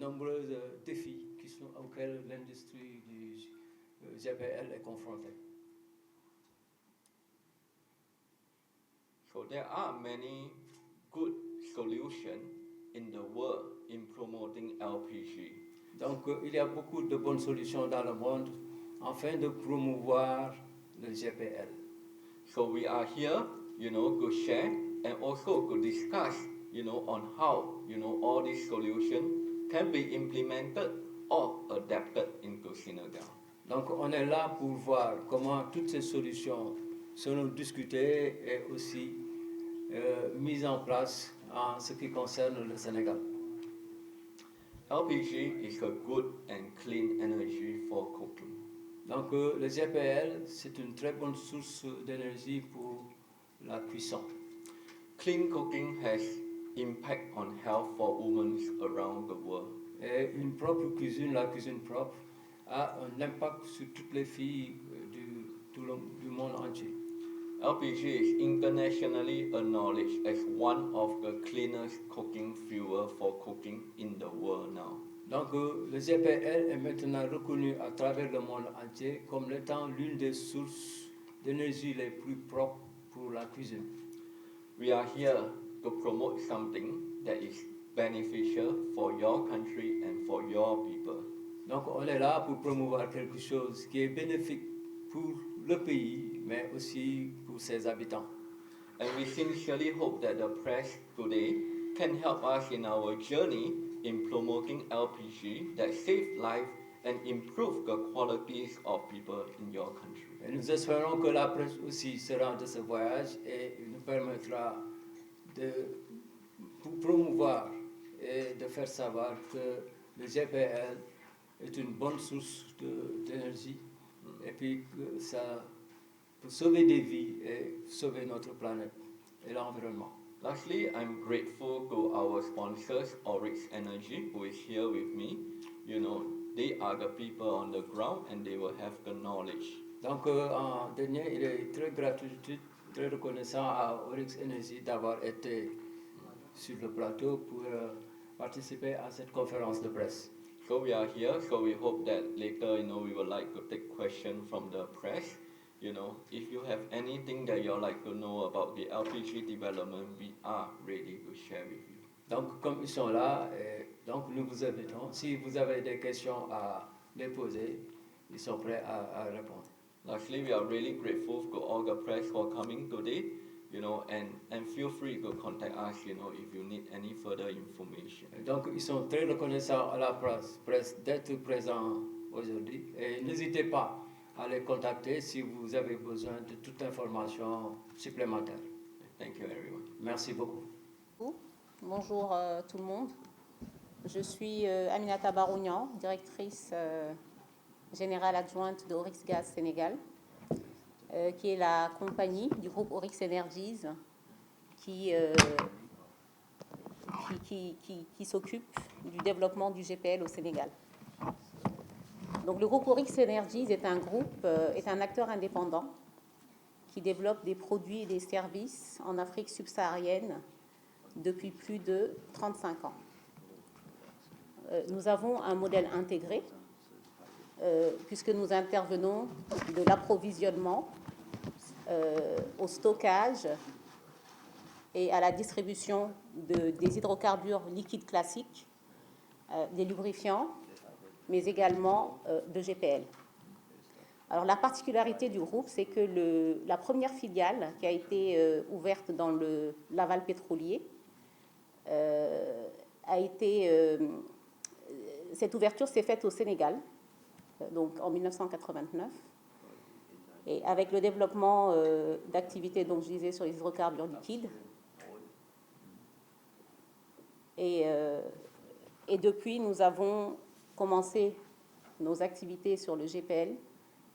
nombreux défis auxquels l'industrie du GPL est confrontée. So there are many good solutions in the world in promoting LPG. Donc il y a beaucoup de bonnes solutions dans le monde afin de promouvoir le GPL. So we are here, to share and also to discuss, on how, all these solutions can be implemented or adapted into Senegal. Donc on est là pour voir comment toutes ces solutions seront discutées et aussi mises en place en ce qui concerne le Sénégal. LPG is a good and clean energy for cooking. Donc le GPL, c'est une très bonne source d'énergie pour la cuisson. Clean cooking has impact on health for women around the world. Et une propre cuisine, la cuisine propre, a un impact sur toutes les filles du monde entier. LPG is internationally acknowledged as one of the cleanest cooking fuel for cooking in the world now. Donc le GPL est maintenant reconnu à travers le monde entier comme étant l'une des sources d'énergie les plus propres pour la cuisine. We are here to promote something that is beneficial for your country and for your people. Donc on est là pour promouvoir quelque chose qui est bénéfique pour le pays, mais aussi pour ses habitants. And we sincerely hope that the press today can help us in our journey in promoting LPG that save lives and improve the qualities of people in your country. Et nous espérons que la presse aussi sera de ce voyage et nous permettra de promouvoir et de faire savoir que le GPL est une bonne source d'énergie et puis que ça peut sauver des vies et sauver notre planète et l'environnement. Lastly, I'm grateful to our sponsors, Oryx Energy, who is here with me. They are the people on the ground and they will have the knowledge. Donc, en dernier, il est très gratuit, très reconnaissant à Oryx Energy d'avoir été sur le plateau pour participer à cette conférence de presse. So we are here, so we hope that later, we would like to take questions from the press. If you have anything that you'd like to know about the LPG development, we are ready to share with you. Donc, comme ils sont là, donc nous vous invitons. Si vous avez des questions à les poser, ils sont prêts à répondre. Lastly, we are really grateful to all the press for coming today, and feel free to contact us, if you need any further information. Donc, ils sont très reconnaissants à la presse d'être présents aujourd'hui. Et n'hésitez pas à les contacter si vous avez besoin de toute information supplémentaire. Thank you, everyone. Merci beaucoup. Bonjour tout le monde. Je suis Aminata Barounian, directrice générale adjointe de Oryx Gas Sénégal, qui est la compagnie du groupe Oryx Energies qui s'occupe du développement du GPL au Sénégal. Donc, le groupe Oryx Energies est un acteur indépendant qui développe des produits et des services en Afrique subsaharienne depuis plus de 35 ans. Nous avons un modèle intégré puisque nous intervenons de l'approvisionnement au stockage et à la distribution des hydrocarbures liquides classiques, des lubrifiants, mais également de GPL. Alors, la particularité du groupe, c'est que la première filiale qui a été ouverte dans l'aval pétrolier cette ouverture s'est faite au Sénégal, donc en 1989. Et avec le développement d'activités, donc je disais, sur les hydrocarbures liquides. Et depuis, nous avons commencé nos activités sur le GPL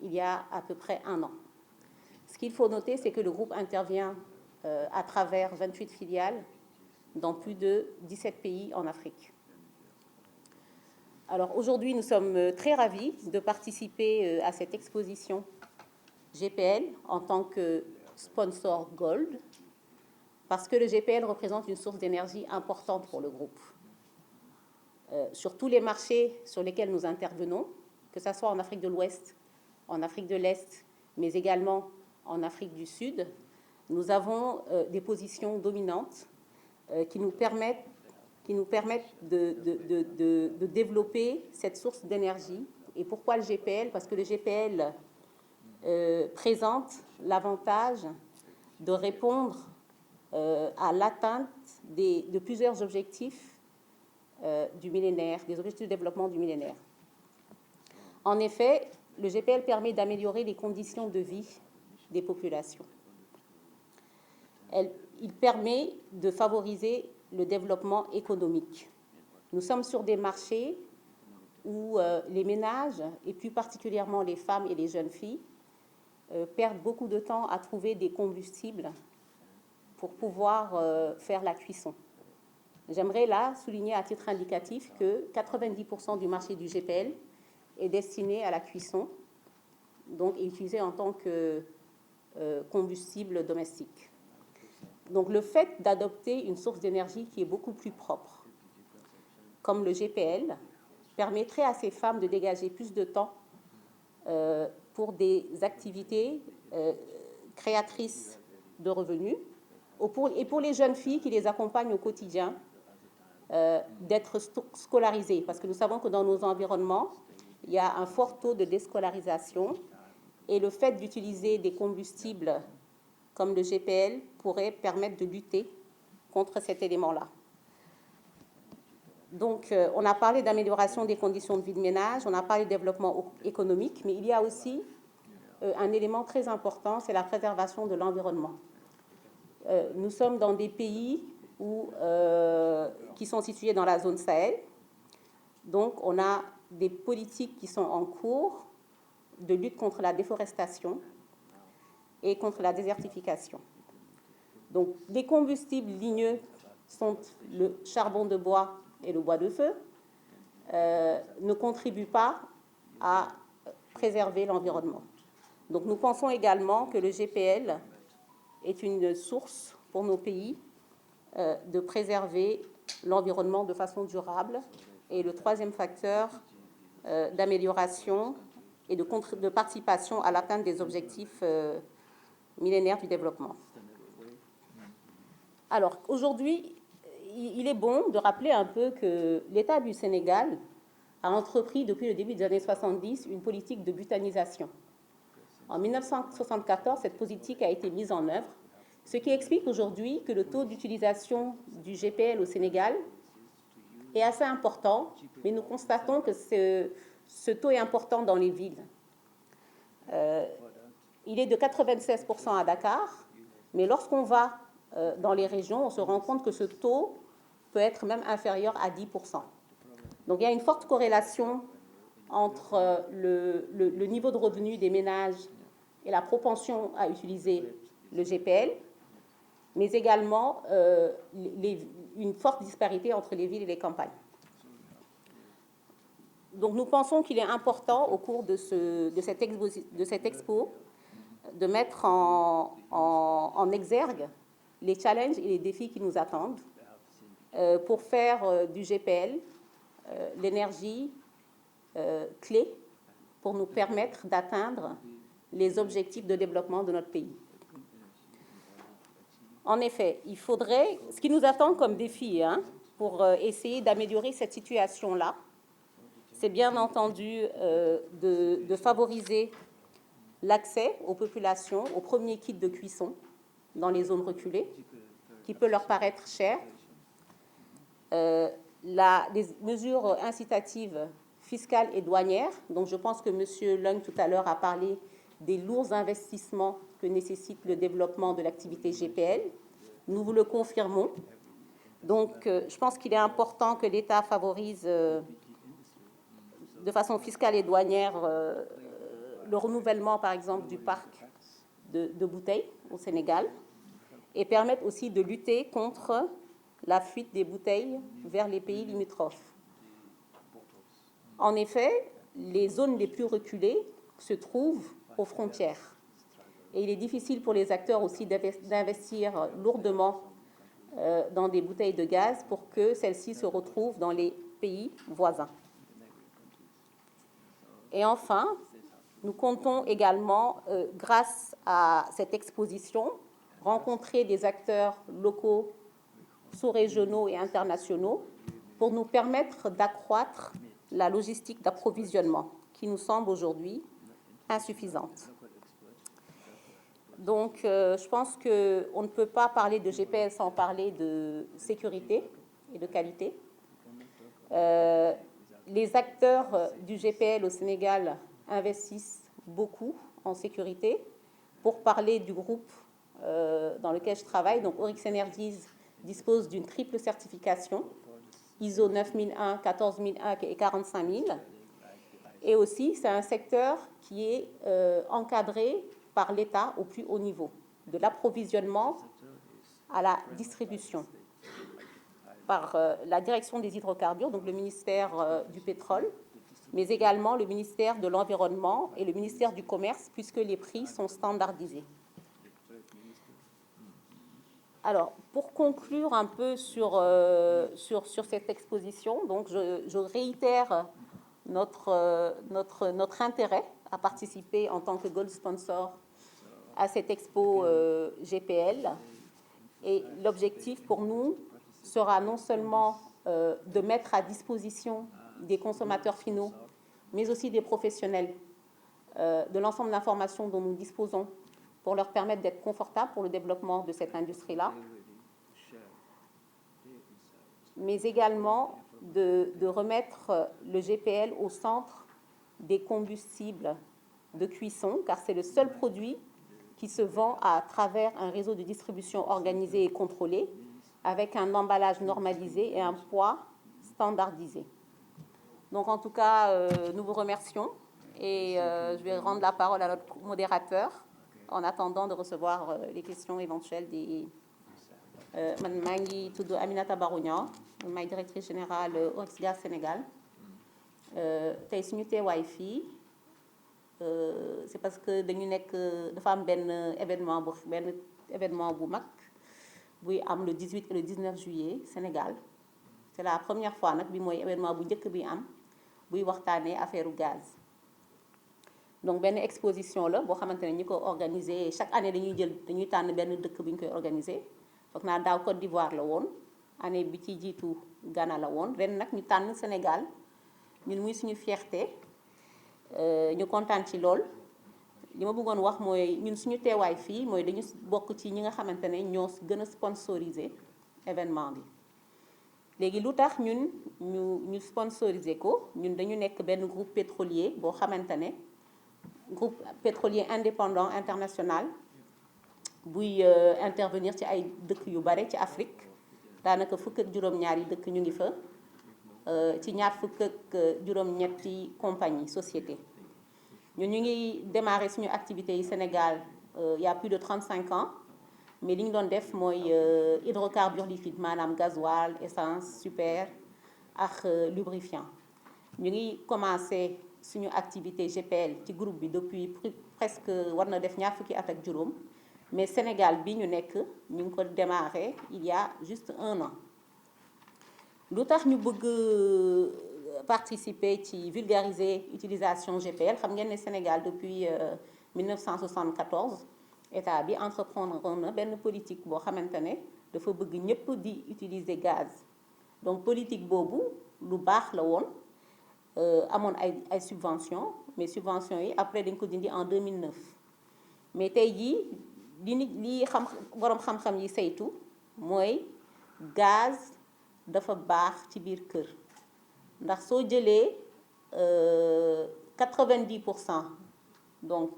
il y a à peu près 1 an. Ce qu'il faut noter, c'est que le groupe intervient à travers 28 filiales dans plus de 17 pays en Afrique. Alors aujourd'hui, nous sommes très ravis de participer à cette exposition GPL en tant que sponsor Gold, parce que le GPL représente une source d'énergie importante pour le groupe. sur tous les marchés sur lesquels nous intervenons, que ce soit en Afrique de l'Ouest, en Afrique de l'Est, mais également en Afrique du Sud, nous avons des positions dominantes qui nous permettent de développer cette source d'énergie. Et pourquoi le GPL? Parce que le GPL présente l'avantage de répondre à l'atteinte de plusieurs objectifs du millénaire, des objectifs de développement du millénaire. En effet, le GPL permet d'améliorer les conditions de vie des populations. Il permet de favoriser le développement économique. Nous sommes sur des marchés où les ménages, et plus particulièrement les femmes et les jeunes filles, perdent beaucoup de temps à trouver des combustibles pour pouvoir faire la cuisson. J'aimerais là souligner à titre indicatif que 90% du marché du GPL est destiné à la cuisson, donc est utilisé en tant que combustible domestique. Donc le fait d'adopter une source d'énergie qui est beaucoup plus propre, comme le GPL, permettrait à ces femmes de dégager plus de temps pour des activités créatrices de revenus, et pour les jeunes filles qui les accompagnent au quotidien, d'être scolarisées, parce que nous savons que dans nos environnements, il y a un fort taux de déscolarisation, et le fait d'utiliser des combustibles comme le GPL pourrait permettre de lutter contre cet élément-là. Donc, on a parlé d'amélioration des conditions de vie de ménage, on a parlé de développement économique, mais il y a aussi un élément très important, c'est la préservation de l'environnement. Nous sommes dans des pays qui sont situés dans la zone Sahel, donc on a des politiques qui sont en cours de lutte contre la déforestation et contre la désertification. Donc, les combustibles ligneux sont le charbon de bois et le bois de feu, ne contribuent pas à préserver l'environnement. Donc, nous pensons également que le GPL est une source pour nos pays de préserver l'environnement de façon durable. Et le troisième facteur d'amélioration et de participation à l'atteinte des objectifs millénaires du développement. Alors, aujourd'hui, il est bon de rappeler un peu que l'État du Sénégal a entrepris depuis le début des années 70 une politique de butanisation. En 1974, cette politique a été mise en œuvre, ce qui explique aujourd'hui que le taux d'utilisation du GPL au Sénégal est assez important, mais nous constatons que ce taux est important dans les villes. Il est de 96% à Dakar, mais lorsqu'on va dans les régions, on se rend compte que ce taux peut être même inférieur à 10%. Donc il y a une forte corrélation entre le niveau de revenu des ménages et la propension à utiliser le GPL, mais également une forte disparité entre les villes et les campagnes. Donc nous pensons qu'il est important au cours de cette expo de mettre en exergue les challenges et les défis qui nous attendent pour faire du GPL l'énergie clé pour nous permettre d'atteindre les objectifs de développement de notre pays. En effet, il faudrait, ce qui nous attend comme défi pour essayer d'améliorer cette situation-là, c'est bien entendu de favoriser l'accès aux populations aux premiers kits de cuisson dans les zones reculées, qui peut leur paraître cher. Des mesures incitatives fiscales et douanières, donc je pense que M. Lung tout à l'heure a parlé des lourds investissements que nécessite le développement de l'activité GPL. Nous vous le confirmons. Donc, je pense qu'il est important que l'État favorise de façon fiscale et douanière le renouvellement, par exemple, du parc de bouteilles au Sénégal et permettre aussi de lutter contre la fuite des bouteilles vers les pays limitrophes. En effet, les zones les plus reculées se trouvent aux frontières. Et il est difficile pour les acteurs aussi d'investir lourdement dans des bouteilles de gaz pour que celles-ci se retrouvent dans les pays voisins. Et enfin, nous comptons également, grâce à cette exposition, rencontrer des acteurs locaux, sous-régionaux et internationaux pour nous permettre d'accroître la logistique d'approvisionnement qui nous semble aujourd'hui insuffisante. Donc, je pense qu'on ne peut pas parler de GPS sans parler de sécurité et de qualité. Les acteurs du GPL au Sénégal investissent beaucoup en sécurité. Pour parler du groupe dans lequel je travaille, donc Oryx Energies dispose d'une triple certification, ISO 9001, 14001 et 45000. Et aussi, c'est un secteur qui est encadré par l'État au plus haut niveau, de l'approvisionnement à la distribution, par la direction des hydrocarbures, donc le ministère du pétrole, mais également le ministère de l'Environnement et le ministère du Commerce, puisque les prix sont standardisés. Alors, pour conclure un peu sur cette exposition, donc je réitère notre intérêt à participer en tant que gold sponsor à cette expo GPL. Et l'objectif pour nous sera non seulement de mettre à disposition des consommateurs finaux, mais aussi des professionnels de l'ensemble d'informations dont nous disposons pour leur permettre d'être confortables pour le développement de cette industrie-là, mais également de remettre le GPL au centre des combustibles de cuisson, car c'est le seul produit qui se vend à travers un réseau de distribution organisé et contrôlé, avec un emballage normalisé et un poids standardisé. Donc en tout cas, nous vous remercions et je vais rendre la parole à notre modérateur en attendant de recevoir les questions éventuelles des... man maa ngi tudd Aminata Barounia maay directrice générale Oryx Gaz Sénégal tey suñu teewaay fii c'est parce que dañu nekk dafa am benn événement bu mag buy am le 18 et le 19 juillet Sénégal. C'est la première fois nag bi mooy événement bu njëkk bi am buy waxtaanee affaire gaz. Donc benn exposition la boo xamante ne ñi ko organiser chaque année dañuy tànn benn dëkk bi ñu koy organiser. foog naa daaw Côte d'Ivoire la woon année bi ci jiitu Ghana la woon ren nag ñu tànn Sénégal ñun muy suñu fierté ñu kontaan ci lool. li ma bëggoon wax mooy ñun suñu teewaay fii mooy dañu bokk ci ñi nga xamante ne ñoo gën a sponsoriser événement bi. léegi lu tax ñun ñu sponsoriser ko ñun dañu nekk benn groupe pétrolier boo xamante ne groupe pétrolier indépendant international buy intervenir ci ay dëkk yu bare ci Afrique daanaka fukk ak juróom-ñaari dëkk ñu ngi fa ci ñaar fukk ak juróom-ñetti compagnie société. ñun ñu ngi démarrer suñu activité yi Sénégal il y a plus de 35 ans mais li ñu doon def mooy hydrocarbures liquides maanaam gasoil essence super ak lubrifiant. ñu ngi commencé suñu activité GPL ci groupe bi depuis presque war na def ñaar fukki at ak juróom. Mais Sénégal bi ñu nekk ñu ngi ko démarré il y a juste 1 an. lu tax ñu bëgg participer ci vulgariser utilisation GPL xam ngeen ne Sénégal depuis 1974 état bi entreprendre na benn politique boo xamante ne dafa bëgg ñëpp di utiliser gaz. donc politique boobu lu baax la woon amoon ay subventions mais subventions yi après dañ ko dindi en 2009 mais tey jii. li borom xam-xam yi saytu mooy gaz dafa baax ci biir kër ndax soo jëlee 90% donc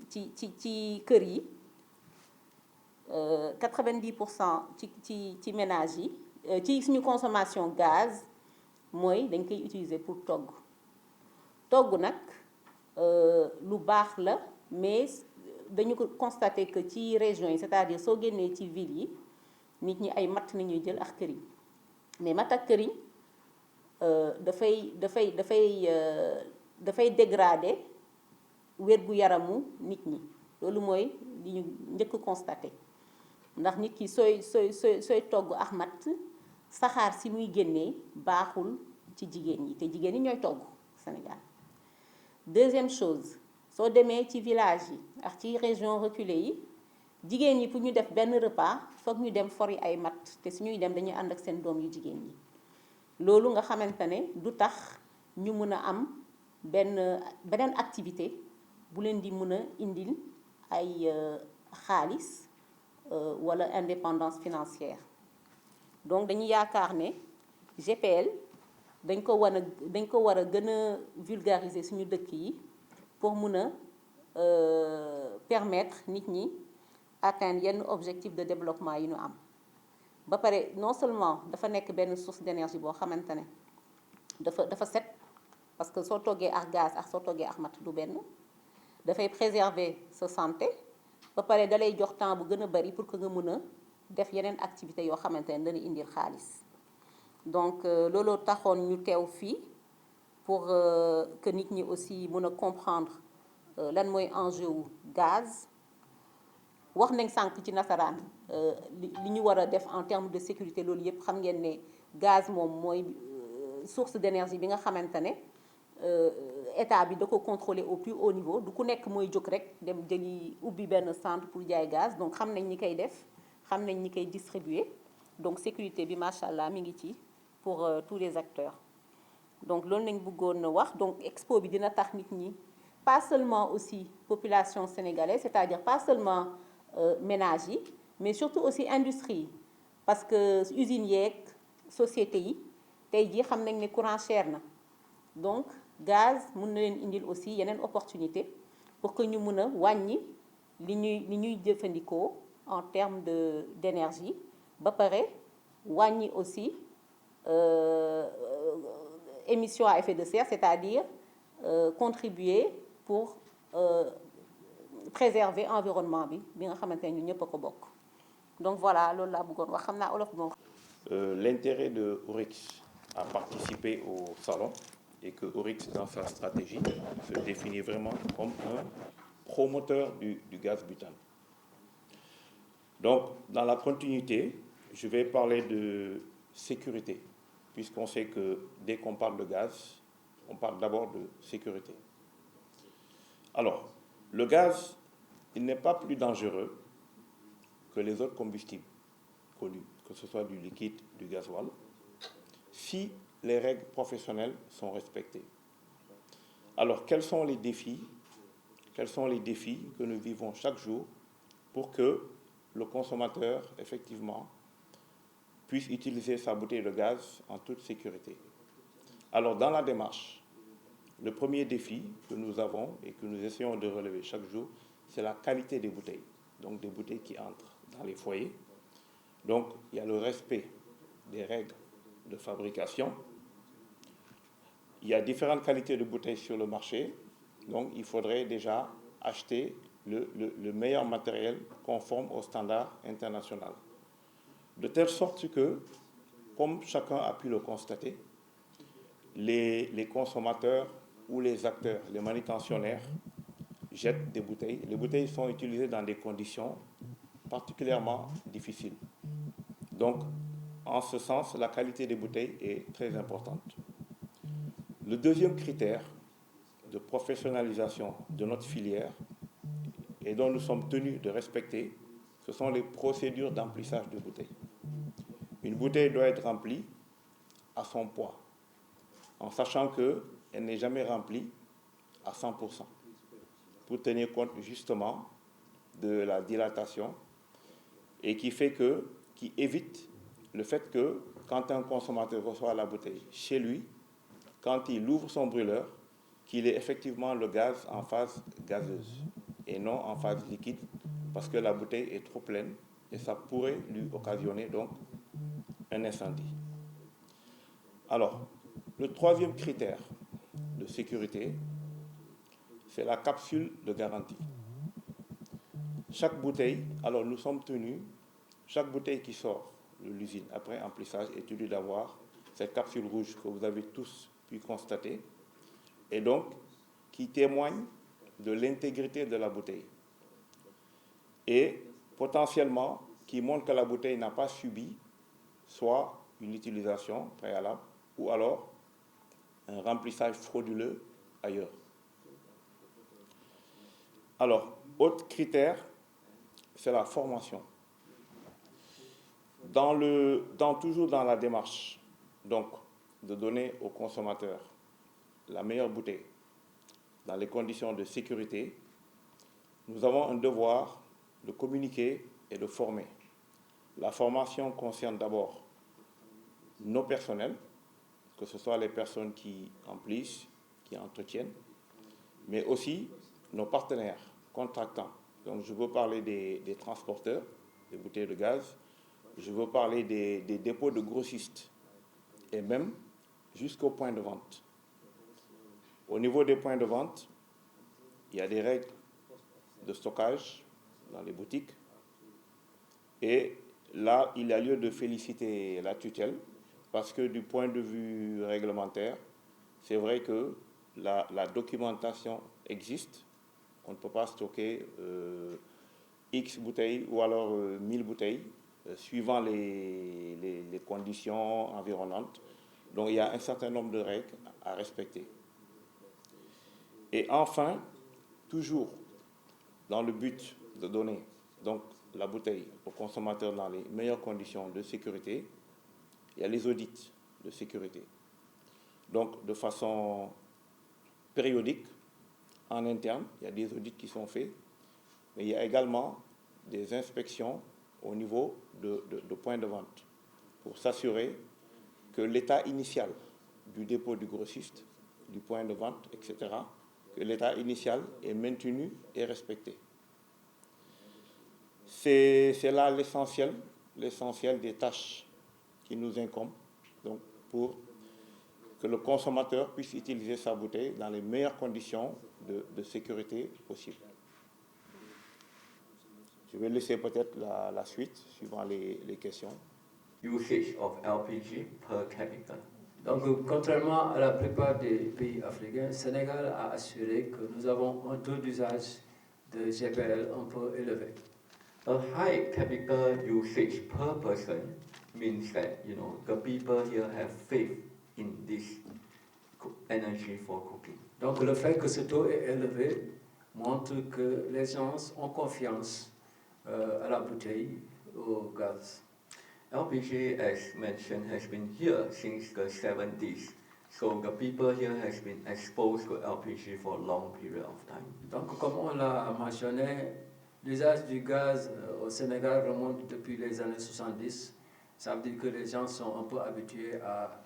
ci kër yi 90% ci ménage yi ci suñu consommation gaz mooy dañ koy utiliser pour togg nag lu baax la mais dañu ko constaté que ci régions yi c'est-à-dire soo génnee ci ville yi nit ñi ay matt nañuy jël ak këriñ mais matt ak këriñ dafay dégrader wér-gu-yaramu nit ñi loolu mooy li ñu njëkk constaté ndax nit ki sooy togg ak matt saxaar si muy génnee baaxul ci jigéen ñi te jigéen ñi ñooy togg Sénégal. Deuxième chose soo demee ci village yi ak ci région reculée yi jigéen ñi pour ñu def benn repas foog ñu dem fori ay matt te suñuy dem dañuy ànd ak seen doom yu jigéen ñi loolu nga xamante ne du tax ñu mën a am beneen activité bu leen di mën a indil ay xaalis wala indépendance financière. Donc dañuy yaakaar ne GPL dañ ko war a gën a vulgariser suñu dëkk yi pour mën a permettre nit ñi atteindre yenn objectif de développement yi ñu am ba pare non seulement dafa nekk benn source d'énergie boo xamante ne dafa set parce que soo toggee ak gaz ak soo toggee ak matt du benn dafay préserver sa santé ba pare dalay jox temps bu gën a bari pour que nga mën a def yeneen activité yoo xamante ne dana indil xaalis donc looloo taxoon ñu teew fii pour que nit ñi aussi mën a comprendre lan mooy enjeu wu gaz wax nañ sànq ci nasaraan li ñu war a def en termes de sécurité loolu yëpp xam ngeen ne gaz moom mooy source d'énergie bi nga xamante ne état bi da ko contrôler au plus haut niveau du ku nekk mooy jóg rek dem jëli ubbi benn centre pour jaay gaz donc xam nañ ñi koy def xam nañ ñi koy distribuer donc sécurité bi macha allah mi ngi ci pour tous les acteurs donc loolu nañ bëggoon na wax donc expo bi dina tax nit ñi pas seulement aussi population sénégalaise c'est-à-dire pas seulement ménages yi mais surtout aussi industrie yi parce que usines yeeg sociétés yi tey jii xam nañ ne courant cher na donc gaz mun na leen indil aussi yeneen opportunité pour que ñu mun a wàññi li ñuy jëfandikoo en termes d'énergie ba pare wàññi aussi émission à effet de serre c'est-à-dire contribuer pour préserver environnement bi nga xamante ne ñun ñëpp a ko bokk donc voilà loolu laa bëggoon wax xam naa olof moom. L'intérêt de Oryx à participer au salon et que Oryx dans sa stratégie se définit vraiment comme un promoteur du gaz butane. Donc dans la continuité, je vais parler de sécurité puisqu'on sait que dès qu'on parle de gaz, on parle d'abord de sécurité. Alors, le gaz, il n'est pas plus dangereux que les autres combustibles connus, que ce soit du liquide, du gasoil, si les règles professionnelles sont respectées. Alors, quels sont les défis que nous vivons chaque jour pour que le consommateur, effectivement, puisse utiliser sa bouteille de gaz en toute sécurité? Alors, dans la démarche, le premier défi que nous avons et que nous essayons de relever chaque jour, c'est la qualité des bouteilles. Donc, des bouteilles qui entrent dans les foyers. Donc, il y a le respect des règles de fabrication. Il y a différentes qualités de bouteilles sur le marché. Donc, il faudrait déjà acheter le meilleur matériel conforme aux standards internationaux. De telle sorte que, comme chacun a pu le constater, les consommateurs ou les acteurs, les manutentionnaires, jettent des bouteilles. Les bouteilles sont utilisées dans des conditions particulièrement difficiles. Donc, en ce sens, la qualité des bouteilles est très importante. Le deuxième critère de professionnalisation de notre filière et dont nous sommes tenus de respecter, ce sont les procédures d'emplissage de bouteilles. Une bouteille doit être remplie à son poids, en sachant qu'elle n'est jamais remplie à 100%, pour tenir compte justement de la dilatation et qui évite le fait que quand un consommateur reçoit la bouteille chez lui, quand il ouvre son brûleur, qu'il ait effectivement le gaz en phase gazeuse et non en phase liquide, parce que la bouteille est trop pleine et ça pourrait lui occasionner donc un incendie. Alors, le troisième critère de sécurité, c'est la capsule de garantie. Chaque bouteille, alors nous sommes tenus, chaque bouteille qui sort de l'usine après emplissage est tenue d'avoir cette capsule rouge que vous avez tous pu constater et donc qui témoigne de l'intégrité de la bouteille et potentiellement qui montre que la bouteille n'a pas subi soit une utilisation préalable ou alors un remplissage frauduleux ailleurs. Alors, autre critère, c'est la formation. Toujours dans la démarche, donc, de donner aux consommateurs la meilleure bouteille dans les conditions de sécurité, nous avons un devoir de communiquer et de former. La formation concerne d'abord nos personnels, que ce soit les personnes qui emplissent, qui entretiennent, mais aussi nos partenaires contractants. Donc je veux parler des transporteurs, des bouteilles de gaz, je veux parler des dépôts de grossistes et même jusqu'au point de vente. Au niveau des points de vente, il y a des règles de stockage dans les boutiques et là, il y a lieu de féliciter la tutelle parce que du point de vue réglementaire, c'est vrai que la documentation existe. On ne peut pas stocker X bouteilles ou alors 1000 bouteilles suivant les conditions environnantes. Donc il y a un certain nombre de règles à respecter. Et enfin, toujours dans le but de donner donc, la bouteille aux consommateurs dans les meilleures conditions de sécurité, il y a les audits de sécurité. Donc de façon périodique, en interne, il y a des audits qui sont faits, mais il y a également des inspections au niveau de points de vente pour s'assurer que l'état initial du dépôt du grossiste, du point de vente, etc., que l'état initial est maintenu et respecté. C'est là l'essentiel des tâches qui nous incombent donc pour que le consommateur puisse utiliser sa bouteille dans les meilleures conditions de sécurité possibles. Je vais laisser peut-être la suite suivant les questions. Usage of LPG per capita. Donc, contrairement à la plupart des pays africains, le Sénégal a assuré que nous avons un taux d'usage de GPL un peu élevé. A high capital usage per person means that the people here have faith in this energy for cooking. Donc, le fait que ce taux est élevé montre que les gens ont confiance à la bouteille, au gaz. LPG, as mentioned, has been here since the 70s. So the people here has been exposed to LPG for a long period of time. Donc, comme on l'a mentionné, l'usage du gaz au Sénégal remonte depuis les années 70. Ça veut dire que les gens sont un peu habitués à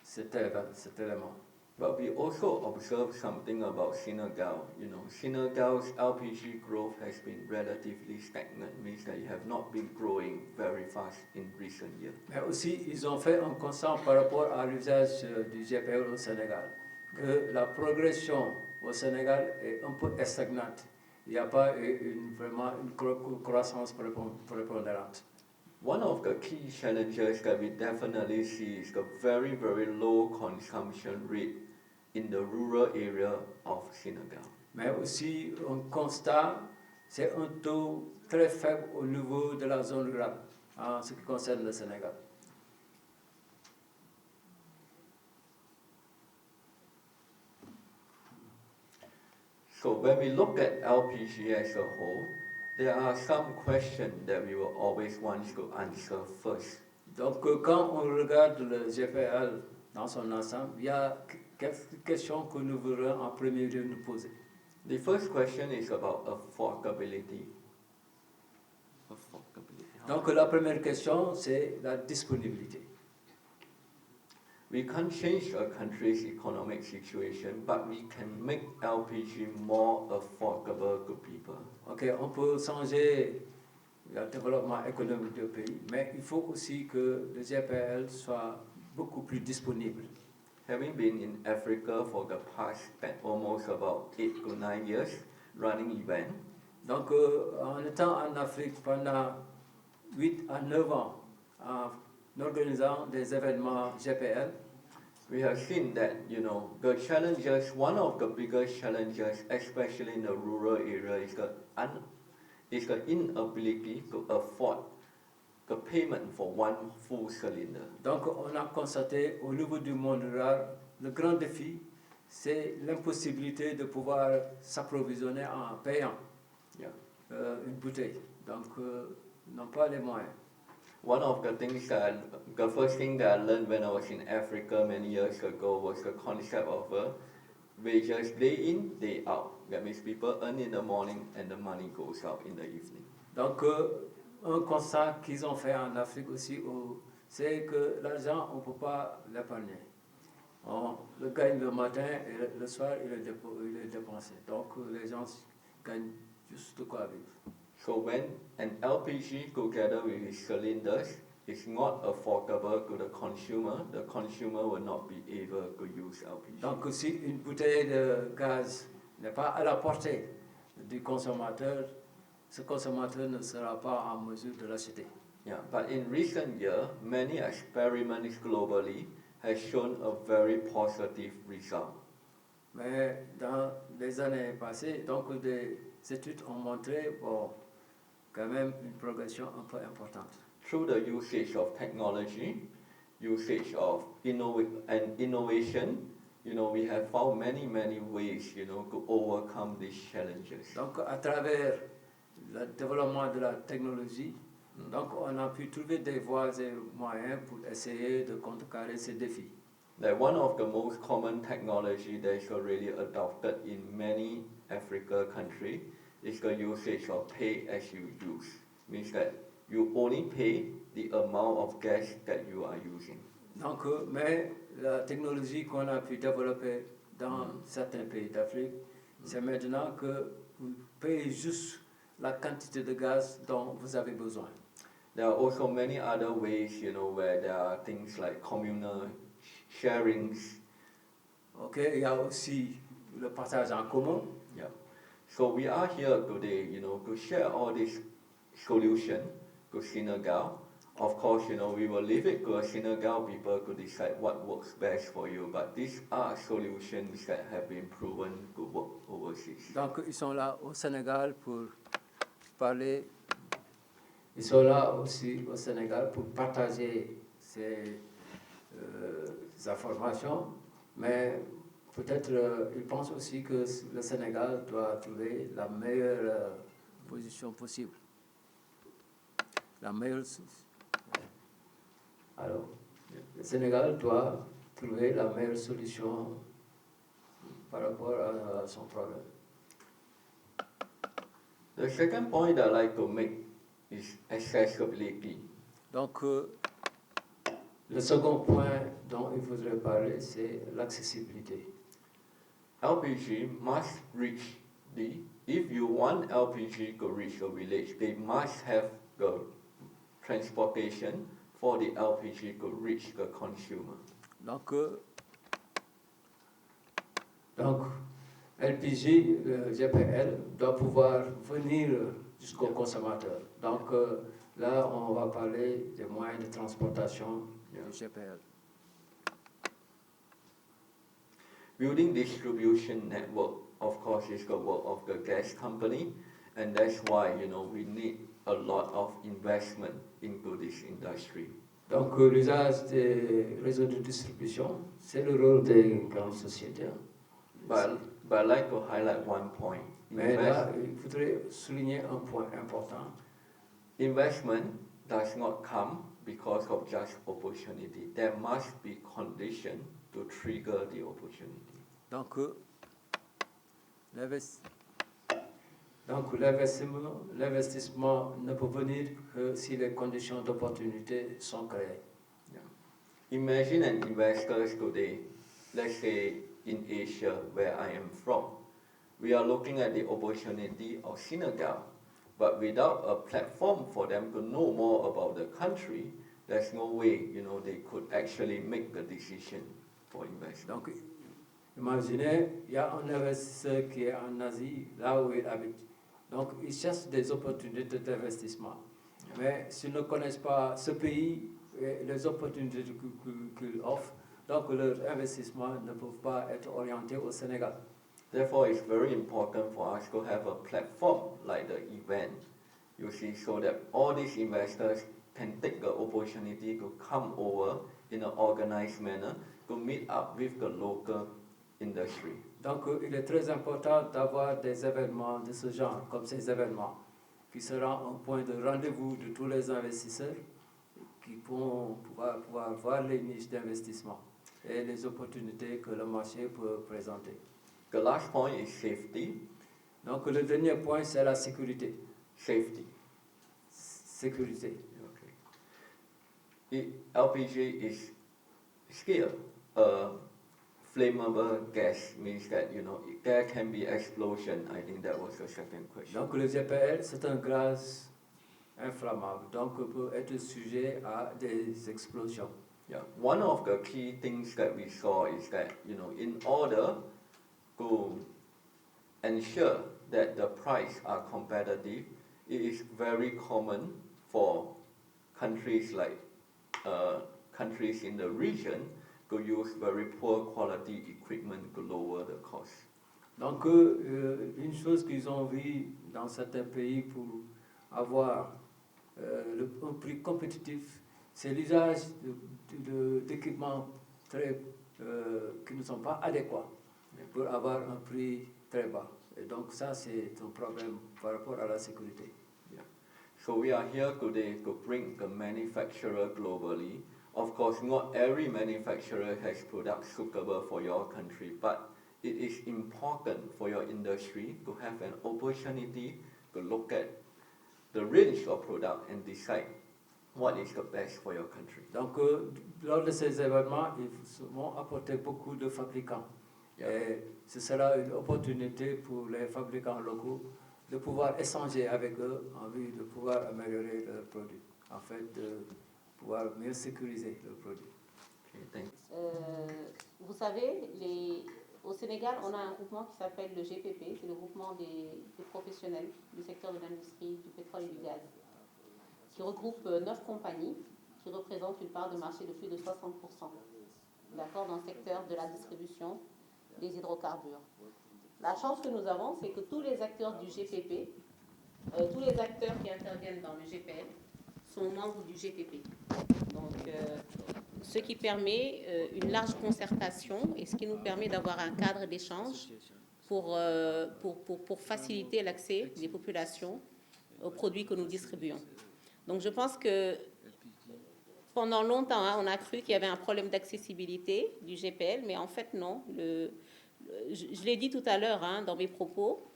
cet élément. But we also observe something about Senegal. Senegal's LPG growth has been relatively stagnant, means that it have not been growing very fast in recent years. Mais aussi, ils ont fait un constat par rapport à l'usage du GPL au Sénégal, que la progression au Sénégal est un peu stagnante. Il n'y a pas vraiment une croissance prépondérante. One of the key challenges that we definitely see is the very, very low consumption rate in the rural area of Senegal. Mais aussi, on constate, c'est un taux très faible au niveau de la zone rurale, en ce qui concerne le Sénégal. So when we look at LPG as a whole, there are some questions that we will always want to answer first. Donc, quand on regarde le GPL dans son ensemble, il y a quelques questions que nous voudrons en premier lieu nous poser. The first question is about affordability. Donc, la première question, c'est la disponibilité. We can't change a country's economic situation, but we can make LPG more affordable to people. Ok, on peut changer le développement économique du pays, mais il faut aussi que le GPL soit beaucoup plus disponible. Having been in Africa for the past almost about 8 to 9 years, running events, Donc, en étant en Afrique pendant 8 à 9 ans, en organisant des événements GPL, we have seen that, the challenges, one of the biggest challenges, especially in the rural area, is the inability to afford the payment for one full cylinder. donc on a constaté au niveau du monde rural le grand défi, c'est l'impossibilité de pouvoir s'approvisionner en payant Yeah. une bouteille. Donc, ils n'ont pas les moyens. One of the things that the first thing that I learned when I was in Africa many years ago was the concept of wages day in, day out. That means people earn in the morning and the money goes out in the evening. Donc, un constat qu'ils ont fait en Afrique aussi, c'est que l'argent, on ne peut pas l'épargner. On le gagne le matin et le soir, il est dépensé. Donc, les gens gagnent juste de quoi vivre. So when an LPG together with its cylinders is not affordable to the consumer will not be able to use LPG. Donc, si une bouteille de gaz n'est pas à la portée du consommateur, ce consommateur ne sera pas en mesure de l'acheter. Yeah, but in recent years, many experiments globally has shown a very positive result. Mais dans les années passées, donc des études ont montré quand même une progression un peu importante. Through the usage of technology, usage of innovation, we have found many ways, to overcome these challenges. Donc, à travers le développement de la technologie, donc on a pu trouver des voies et moyens pour essayer de contrecarrer ces défis. Like one of the most common technology that is already adopted in many Africa countries is the usage of pay as you use. Means that you only pay the amount of gas that you are using. Donc, mais la technologie qu'on a pu développer dans certains pays d'Afrique, c'est maintenant que vous payez juste la quantité de gaz dont vous avez besoin. There are also many other ways, where there are things like communal sharings. Okay, il y a aussi le partage en commun. Yeah. So we are here today, to share all these solutions to Senegal. Of course, we will leave it to Senegal people to decide what works best for you, but these are solutions that have been proven to work overseas. Donc, ils sont là au Sénégal pour parler. Ils sont là aussi au Sénégal pour partager ces informations, mais peut-être ils pensent aussi que le Sénégal doit trouver la meilleure position possible. La meilleure. Alors, le Sénégal doit trouver la meilleure solution par rapport à son problème. The second point I'd like to make is accessibility. Donc, le second point dont il faudrait parler, c'est l'accessibilité. LPG must reach if you want LPG to reach a village, they must have the transportation for the LPG to reach the consumer. Donc LPG, le GPL, doit pouvoir venir jusqu'au consommateur. Donc là, on va parler des moyens de transportation du GPL. Building distribution network, of course, is the work of the gas company, and that's why, we need a lot of investment into this industry. Donc l'usage des réseaux de distribution, c'est le rôle des grandes sociétés. But I'd like to highlight one point. Mais là, il faudrait souligner un point important. Investment does not come because of just opportunity. There must be condition to trigger the opportunity. Donc l'investissement ne peut venir que si les conditions d'opportunité sont créées. Yeah. Imagine an investor today, let's say in Asia where I am from. We are looking at the opportunity of Senegal, but without a platform for them to know more about the country, there's no way, they could actually make the decision for investment. Donc, imaginez, il y a un investisseur qui est en Asie, là où il habite. Donc, ils cherchent des opportunités d'investissement. Mais s'ils ne connaissent pas ce pays et les opportunités qu'il offre, donc leur investissement ne peut pas être orienté au Sénégal. Therefore, it's very important for us to have a platform like the event, you see, so that all these investors can take the opportunity to come over in an organized manner to meet up with the local industry. Donc, il est très important d'avoir des événements de ce genre, comme ces événements, qui seront un point de rendez-vous de tous les investisseurs qui pourront pouvoir voir les niches d'investissement et les opportunités que le marché peut présenter. The last point is safety. Donc, le dernier point, c'est la sécurité. Safety. Sécurité. Okay. LPG is still a flammable gas, means that there can be explosion. I think that was the second question. Donc, le GPL, c'est un gaz inflammable, donc peut être sujet à des explosions. Yeah. One of the key things that we saw is that in order to ensure that the price are competitive, it is very common for countries like countries in the region to use very poor quality equipment to lower the cost. Donc, une chose qu'ils ont vu dans certains pays pour avoir un prix compétitif, c'est l'usage d'équipements qui ne sont pas adéquats pour avoir un prix très bas. Et donc ça, c'est un problème par rapport à la sécurité. Yeah. So we are here today to bring the manufacturer globally. Of course, not every manufacturer has products suitable for your country, but it is important for your industry to have an opportunity to look at the range of products and decide what is the best for your country. Donc, lors de ces événements, ils vont apporter beaucoup de fabricants. Yeah. Et ce sera une opportunité pour les fabricants locaux de pouvoir échanger avec eux en vue de pouvoir améliorer leurs produits, en fait, de pouvoir mieux sécuriser leurs produits. Okay, thank you. Vous savez, au Sénégal, on a un groupement qui s'appelle le GPP, c'est le groupement des professionnels du secteur de l'industrie, du pétrole et du gaz, qui regroupe 9 compagnies qui représentent une part de marché de plus de 60%, d'accord, dans le secteur de la distribution des hydrocarbures. La chance que nous avons, c'est que tous les acteurs du GPP, tous les acteurs qui interviennent dans le GPL, sont membres du GPP. Donc, ce qui permet une large concertation et ce qui nous permet d'avoir un cadre d'échange pour faciliter l'accès des populations aux produits que nous distribuons. Donc, je pense que pendant longtemps, on a cru qu'il y avait un problème d'accessibilité du GPL, mais en fait, non. Je l'ai dit tout à l'heure dans mes propos,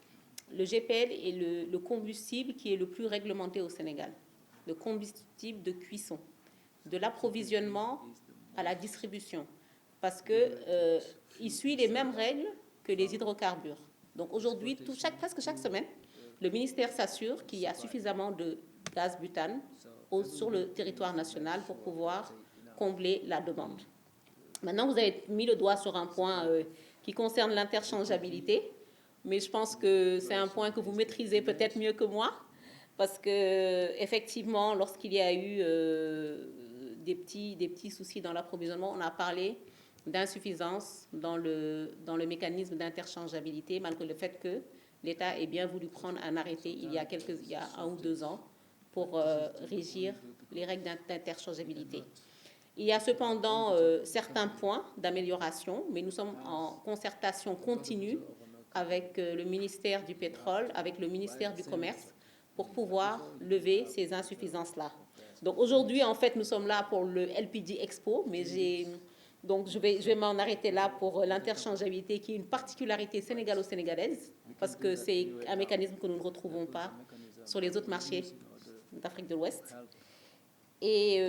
le GPL est le combustible qui est le plus réglementé au Sénégal, le combustible de cuisson, de l'approvisionnement à la distribution, parce qu'il suit les mêmes règles que les hydrocarbures. Donc aujourd'hui, presque chaque semaine, le ministère s'assure qu'il y a suffisamment de gaz butane sur le territoire national pour pouvoir combler la demande. Maintenant, vous avez mis le doigt sur un point qui concerne l'interchangeabilité, mais je pense que c'est un point que vous maîtrisez peut-être mieux que moi, parce que effectivement, lorsqu'il y a eu des petits soucis dans l'approvisionnement, on a parlé d'insuffisance dans le mécanisme d'interchangeabilité, malgré le fait que l'État ait bien voulu prendre un arrêté il y a 1 ou 2 ans pour régir les règles d'interchangeabilité. Il y a cependant certains points d'amélioration, mais nous sommes en concertation continue avec le ministère du Pétrole, avec le ministère du Commerce, pour pouvoir lever ces insuffisances-là. Donc aujourd'hui, en fait, nous sommes là pour le LPG Expo, mais donc je vais m'en arrêter là pour l'interchangeabilité, qui est une particularité sénégalo-sénégalaise, parce que c'est un mécanisme que nous ne retrouvons pas sur les autres marchés d'Afrique de l'Ouest. Et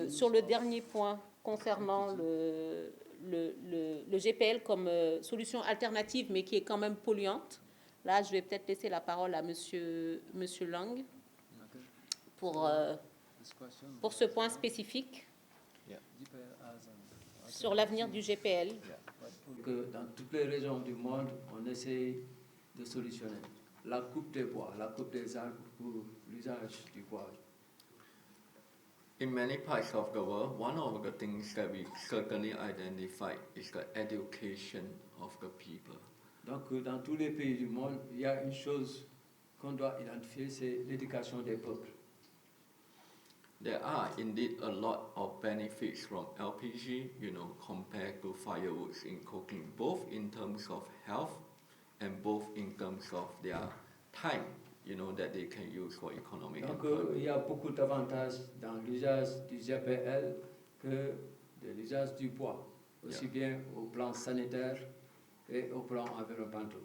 sur le dernier point concernant le GPL comme solution alternative, mais qui est quand même polluante, là, je vais peut-être laisser la parole à Monsieur Lang pour ce point spécifique sur l'avenir du GPL. Que dans toutes les régions du monde, on essaie de solutionner la coupe des bois, la coupe des arbres pour l'usage du bois. In many parts of the world, one of the things that we certainly identify is the education of the people. Donc, dans tous les pays du monde, il y a une chose qu'on doit identifier, c'est l'éducation des peuples. There are indeed a lot of benefits from LPG, compared to fireworks in cooking, both in terms of health and both in terms of their time, that they can use for economic Donc employment. il y a beaucoup d'avantages dans l'usage du GPL que de l'usage du bois, aussi bien au plan sanitaire et au plan environnemental.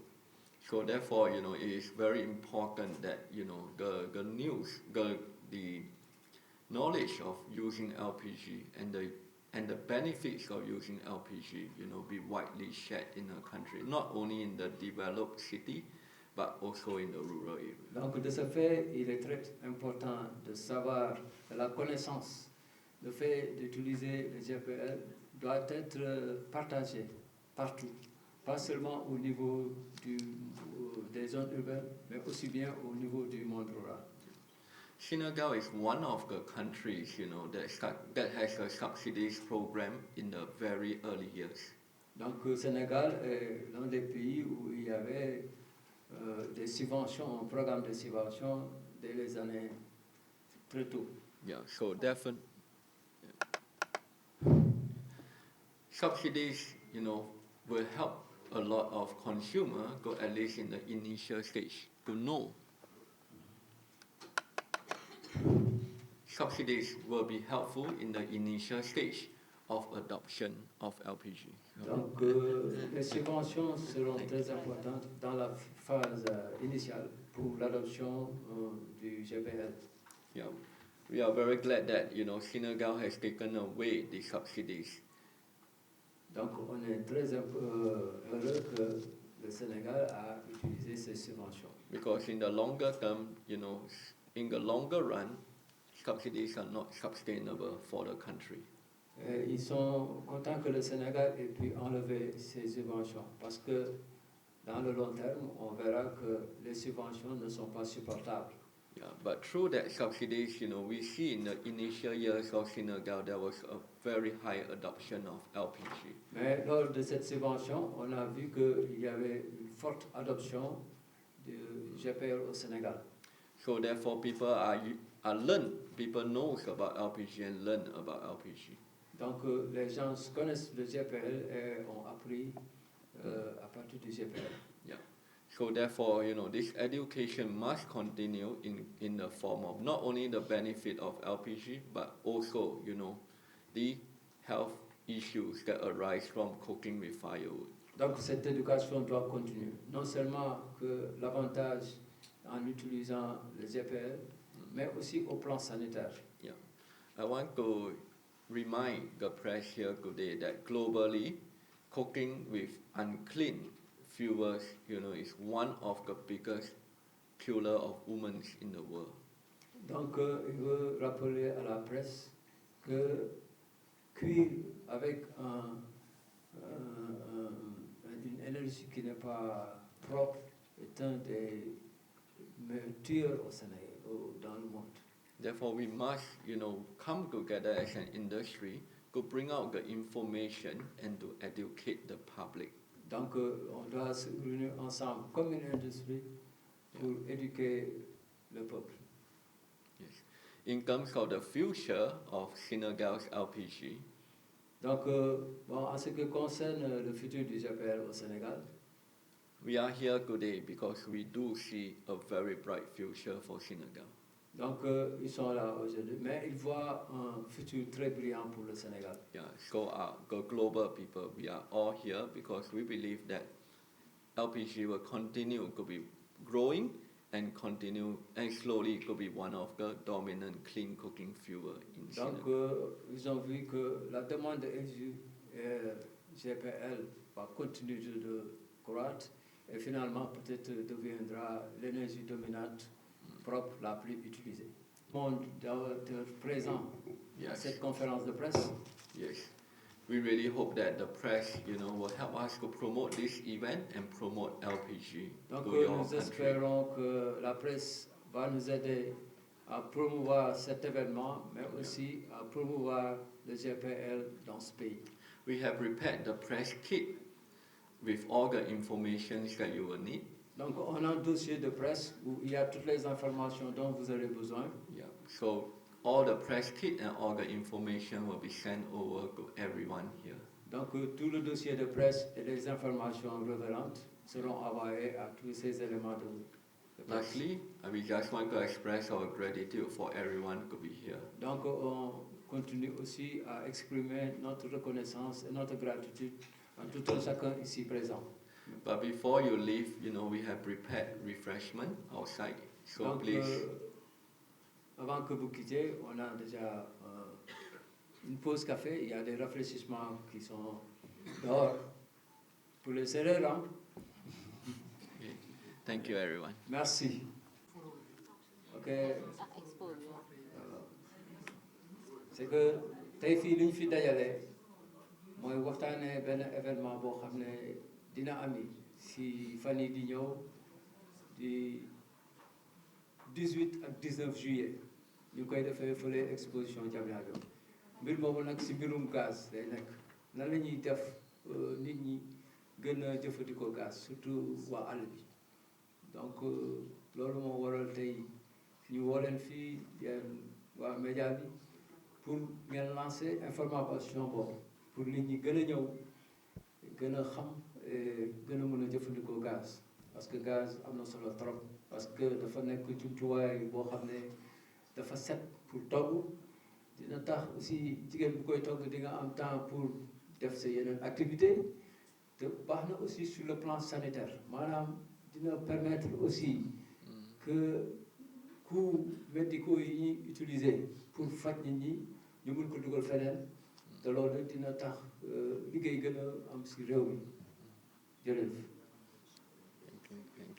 So therefore, it is very important that the news, the knowledge of using LPG and the benefits of using LPG, be widely shared in the country, not only in the developed city, but also in the rural area. Donc de ce fait, il est très important de savoir, de la connaissance, le fait d'utiliser le GPL doit être partagé partout, pas seulement au niveau des zones urbaines, mais aussi bien au niveau du monde rural. Senegal is one of the countries, that has a subsidies program in the very early years. Donc le Sénégal est l'un des pays où il y avait des subventions, un programme de subventions dès les années très tôt. Yeah, so definitely, subsidies, will help a lot of consumers, at least in the initial stage, to know. Subsidies will be helpful in the initial stage of adoption of LPG. Donc les subventions seront très importantes dans la phase initiale pour l'adoption du GPL. Yeah, we are very glad that Senegal has taken away the subsidies. Donc on est très heureux que le Sénégal a utilisé ces subventions. Because in the longer term, in the longer run, subsidies are not sustainable for the country. Et ils sont contents que le Sénégal ait pu enlever ces subventions parce que dans le long terme, on verra que les subventions ne sont pas supportables. Yeah, but through that subsidies, we see in the initial years of Senegal there was a very high adoption of LPG. Mais lors de cette subvention, on a vu qu'il y avait une forte adoption du GPL au Sénégal. So therefore, people knows about LPG and learn about LPG. Donc les gens connaissent le GPL et ont appris à partir du GPL. Yeah. So therefore, this education must continue in the form of not only the benefit of LPG, but also, the health issues that arise from cooking with firewood. Donc cette éducation doit continuer. Non seulement que l'avantage en utilisant le GPL, mais aussi au plan sanitaire. Yeah. I want to remind the press here today that globally, cooking with unclean fuels, is one of the biggest killer of women in the world. Donc, il veut rappeler à la presse que cuire avec une énergie qui n'est pas propre est un des tueurs au Sénégal, dans le monde. Therefore, we must, come together as an industry to bring out the information and to educate the public. Donc, on doit se réunir ensemble comme une industrie pour éduquer le peuple. Yes. In terms of the future of Senegal's LPG, Donc, en ce qui concerne le futur du GPL au Sénégal, we are here today because we do see a very bright future for Senegal. donc ils sont là aujourd'hui, mais ils voient un futur très brillant pour le Sénégal. Yeah, so the global people, we are all here because we believe that LPG will continue to be growing and slowly to be one of the dominant clean cooking fuel in Donc, Senegal. ils ont vu que la demande de GPL va continuer de croître et finalement peut-être deviendra l'énergie dominante propre la plus utilisée. Le monde doit être présent à Yes. cette conférence de presse. Yes. We really hope that the press, will help us to promote this event and promote LPG Donc, to your nous country. espérons que la presse va nous aider à promouvoir cet événement, mais aussi à promouvoir le GPL dans ce pays. We have prepared the press kit with all the information that you will need. Donc, on a un dossier de presse où il y a toutes les informations dont vous aurez besoin. Yeah. So all the press kit and all the information will be sent over to everyone here. Donc tout le dossier de presse et les informations revelantes seront envoyés à tous ces éléments de presse. Lastly, we just want to express our gratitude for everyone to be here. Donc on continue aussi à exprimer notre reconnaissance et notre gratitude à tout un chacun ici présent. But before you leave, we have prepared refreshment outside. So Donc please, avant que vous quittiez, on a déjà une pause café. Il y a des rafraîchissements qui sont dehors pour les serreurs. Hein? thank you everyone. Merci. Ok. C'est que tey fii li ñu fi dajale mooy waxtaanee benn événement boo xam ne dina ami si fan yi di ñëw di 18 ak 19 juillet ñu koy defee fële exposition Diamniadio mbir moomu nag si mbirum gaz day nekk nan la ñuy def nit ñi gën a jëfandikoo gaz surtout waa àll bi donc loolu moo waral tey ñu woo leen fii yéen waa média bi pour ngeen lancer information boobu pour nit ñi gën a ñëw gën a xam gën a mën a jëfandikoo gaz parce que gaz am na solo trop parce que dafa nekk jumtuwaay boo xam ne dafa set pour togg dina tax aussi jigéen bu koy togg di nga am temps pour def sa yeneen activité te baax na aussi sur le plan sanitaire maanaam dina permettre aussi que coûts médicaux yi ñuy utiliser pour faj nit ñi ñu mun ko dugal feneen te loolu dina tax liggéey gën a am si réew mi jërëjëf